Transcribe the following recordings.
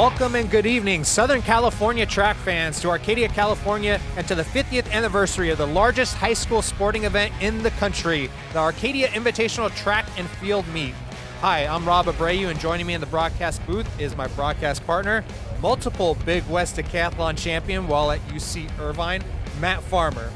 Welcome and good evening, Southern California track fans, to Arcadia, California, and to the 50th anniversary of the largest high school sporting event in the country, the Arcadia Invitational Track and Field Meet. Hi, I'm Rob Abreu, and joining me in the broadcast booth is my broadcast partner, multiple Big West Decathlon champion while at UC Irvine, Matt Farmer.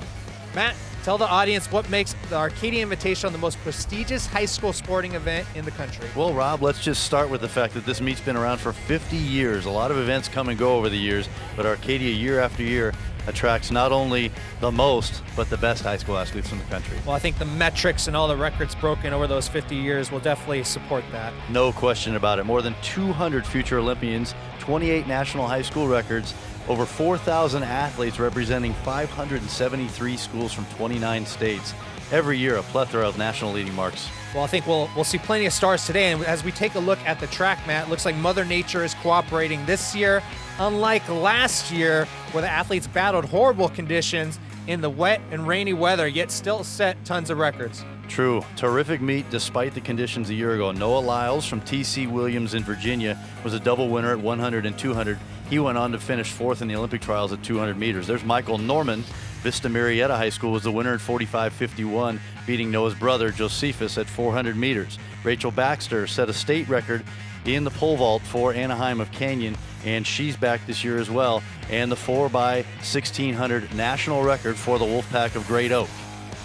Matt, tell the audience what makes the Arcadia Invitational the most prestigious high school sporting event in the country. Well, Rob, let's just start with the fact that this meet's been around for 50 years. A lot of events come and go over the years, but Arcadia year after year attracts not only the most, but the best high school athletes in the country. Well, I think the metrics and all the records broken over those 50 years will definitely support that. No question about it. More than 200 future Olympians, 28 national high school records, over 4,000 athletes representing 573 schools from 29 states. Every year, a plethora of national leading marks. Well, I think we'll see plenty of stars today. And as we take a look at the track, Matt, it looks like Mother Nature is cooperating this year, unlike last year where the athletes battled horrible conditions in the wet and rainy weather, yet still set tons of records. True. Terrific meet despite the conditions a year ago. Noah Lyles from T.C. Williams in Virginia was a double winner at 100 and 200. He went on to finish fourth in the Olympic trials at 200 meters. There's Michael Norman. Vista Marietta High School was the winner at 45.51, beating Noah's brother Josephus at 400 meters. Rachel Baxter set a state record in the pole vault for Anaheim of Canyon, and she's back this year as well. And the 4x1600 national record for the Wolfpack of Great Oak.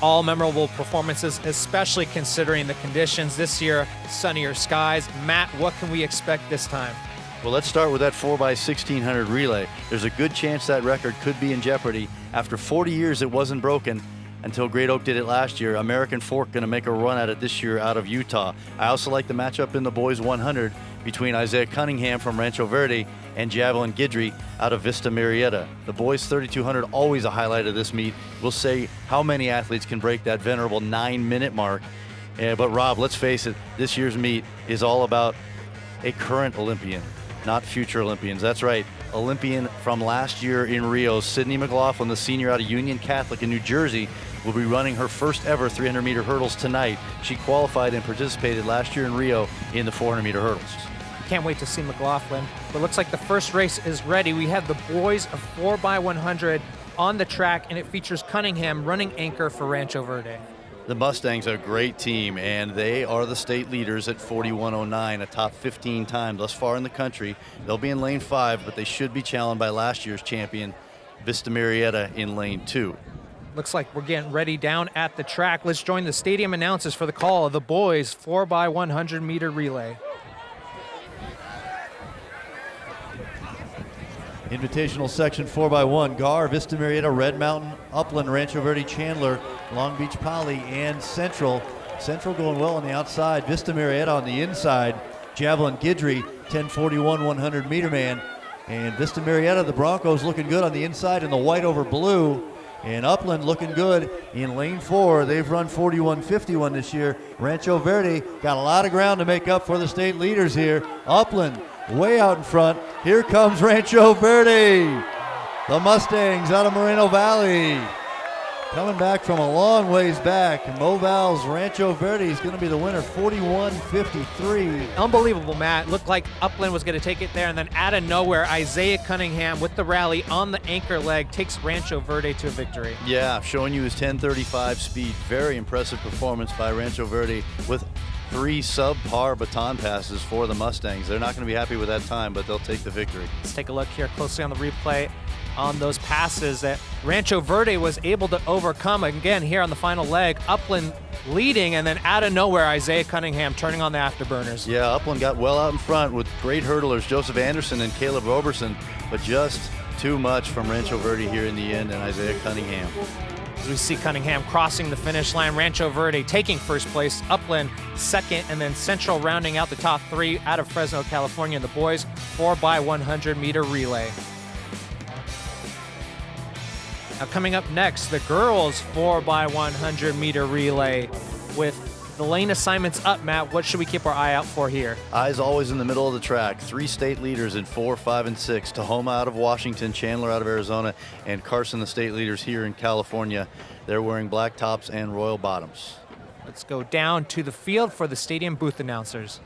All memorable performances, especially considering the conditions this year, sunnier skies. Matt, what can we expect this time? Well, let's start with that 4x1600 relay. There's a good chance that record could be in jeopardy. After 40 years, it wasn't broken until Great Oak did it last year. American Fork going to make a run at it this year out of Utah. I also like the matchup in the boys 100 between Isaiah Cunningham from Rancho Verde and Javelin Guidry out of Vista Marietta. The boys 3200, always a highlight of this meet. We'll say how many athletes can break that venerable 9-minute mark. But Rob, let's face it, this year's meet is all about a current Olympian, not future Olympians. That's right, Olympian from last year in Rio, Sydney McLaughlin, the senior out of Union Catholic in New Jersey, will be running her first ever 300-meter hurdles tonight. She qualified and participated last year in Rio in the 400-meter hurdles. Can't wait to see McLaughlin. But looks like the first race is ready. We have the boys of 4x100 on the track, and it features Cunningham running anchor for Rancho Verde. The Mustangs are a great team, and they are the state leaders at 41.09, a top 15 time thus far in the country. They'll be in lane 5, but they should be challenged by last year's champion, Vista Marietta, in lane 2. Looks like we're getting ready down at the track. Let's join the stadium announcers for the call of the boys 4x100 meter relay. Invitational section 4x1, Gar, Vista Marietta, Red Mountain, Upland, Rancho Verde, Chandler, Long Beach Poly, and Central. Central going well on the outside, Vista Marietta on the inside, Javelin Guidry, 10:41 100 meter man, and Vista Marietta, the Broncos looking good on the inside in the white over blue, and Upland looking good in lane 4. They've run 41.51 this year. Rancho Verde got a lot of ground to make up for the state leaders here. Upland way out in front. Here comes Rancho Verde. The Mustangs out of Moreno Valley. Coming back from a long ways back. Moval's Rancho Verde is going to be the winner, 41.53. Unbelievable, Matt. Looked like Upland was going to take it there, and then out of nowhere, Isaiah Cunningham with the rally on the anchor leg takes Rancho Verde to a victory. Yeah, showing you his 10:35 speed. Very impressive performance by Rancho Verde with 3 subpar baton passes for the Mustangs. They're not going to be happy with that time, but they'll take the victory. Let's take a look here closely on the replay on those passes that Rancho Verde was able to overcome. Again, here on the final leg, Upland leading, and then out of nowhere, Isaiah Cunningham turning on the afterburners. Yeah, Upland got well out in front with great hurdlers, Joseph Anderson and Caleb Roberson, but just too much from Rancho Verde here in the end and Isaiah Cunningham. As we see Cunningham crossing the finish line, Rancho Verde taking first place, Upland second, and then Central rounding out the top 3 out of Fresno, California in the boys 4x100 meter relay. Now coming up next, the girls 4x100 meter relay with the lane assignments up. Matt, what should we keep our eye out for here? Eyes always in the middle of the track. 3 state leaders in 4, 5, and 6. Tahoma out of Washington, Chandler out of Arizona, and Carson, the state leaders here in California. They're wearing black tops and royal bottoms. Let's go down to the field for the stadium booth announcers.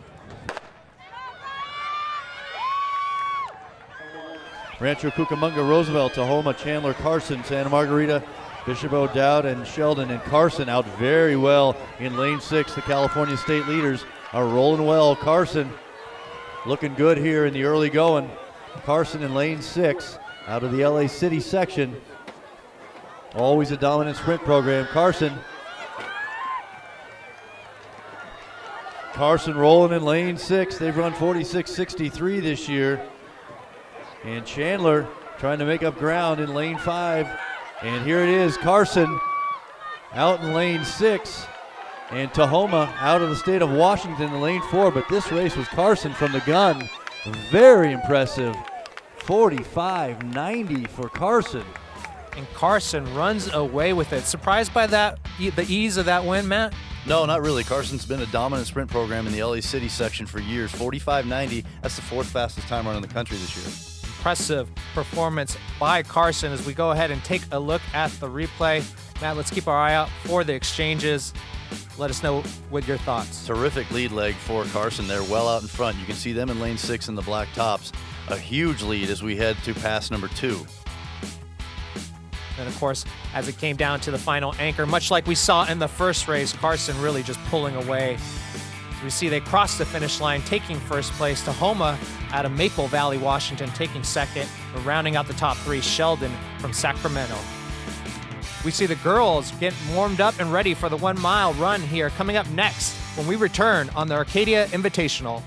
Rancho Cucamonga, Roosevelt, Tahoma, Chandler, Carson, Santa Margarita, Bishop O'Dowd, and Sheldon. And Carson out very well in lane 6. The California State leaders are rolling well. Carson looking good here in the early going. Carson in lane 6 out of the LA City section. Always a dominant sprint program. Carson rolling in lane 6. They've run 46.63 this year. And Chandler trying to make up ground in lane 5. And here it is, Carson out in lane 6. And Tahoma out of the state of Washington in lane 4. But this race was Carson from the gun. Very impressive. 45.90 for Carson. And Carson runs away with it. Surprised by that, the ease of that win, Matt? No, not really. Carson's been a dominant sprint program in the LA City section for years. 45.90, that's the 4th fastest time run in the country this year. Impressive performance by Carson as we go ahead and take a look at the replay. Matt, let's keep our eye out for the exchanges. Let us know with your thoughts. Terrific lead leg for Carson. They're well out in front. You can see them in lane 6 in the black tops. A huge lead as we head to pass number 2. And of course, as it came down to the final anchor, much like we saw in the first race, Carson really just pulling away. We see they crossed the finish line, taking first place. Tahoma out of Maple Valley, Washington, taking second. And rounding out the top 3, Sheldon from Sacramento. We see the girls get warmed up and ready for the 1 mile run here coming up next when we return on the Arcadia Invitational.